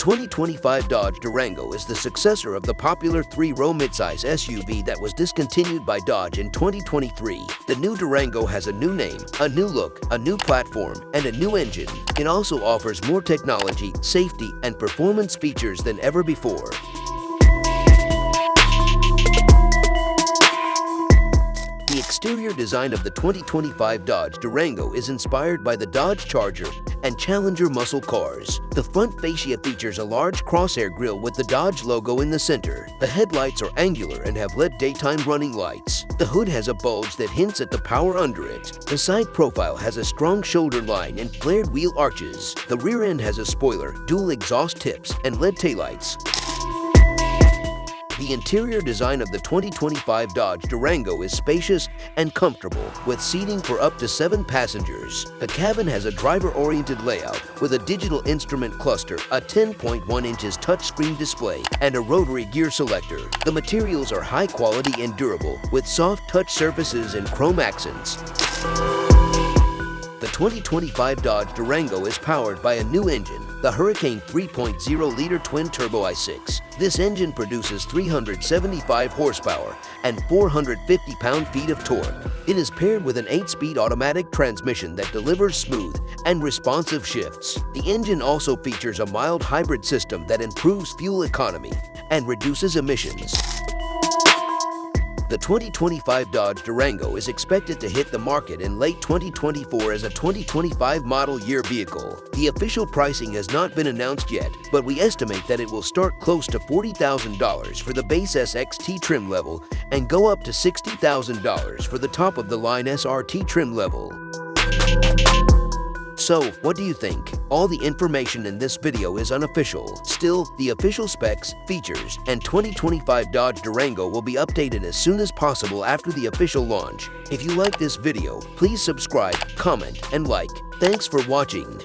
The 2025 Dodge Durango is the successor of the popular three-row midsize SUV that was discontinued by Dodge in 2023. The new Durango has a new name, a new look, a new platform, and a new engine. It also offers more technology, safety, and performance features than ever before. The exterior design of the 2025 Dodge Durango is inspired by the Dodge Charger and Challenger muscle cars. The front fascia features a large crosshair grille with the Dodge logo in the center. The headlights are angular and have LED daytime running lights. The hood has a bulge that hints at the power under it. The side profile has a strong shoulder line and flared wheel arches. The rear end has a spoiler, dual exhaust tips, and LED taillights. The interior design of the 2025 Dodge Durango is spacious and comfortable, with seating for up to 7 passengers. The cabin has a driver-oriented layout with a digital instrument cluster, a 10.1 inches touchscreen display, and a rotary gear selector. The materials are high quality and durable, with soft touch surfaces and chrome accents. The 2025 Dodge Durango is powered by a new engine, the Hurricane 3.0-liter twin-turbo i6. This engine produces 375 horsepower and 450 pound-feet of torque. It is paired with an 8-speed automatic transmission that delivers smooth and responsive shifts. The engine also features a mild hybrid system that improves fuel economy and reduces emissions. The 2025 Dodge Durango is expected to hit the market in late 2024 as a 2025 model year vehicle. The official pricing has not been announced yet, but we estimate that it will start close to $40,000 for the base SXT trim level and go up to $60,000 for the top-of-the-line SRT trim level. So, what do you think? All the information in this video is unofficial. Still, the official specs, features, and 2025 Dodge Durango will be updated as soon as possible after the official launch. If you like this video, please subscribe, comment, and like. Thanks for watching.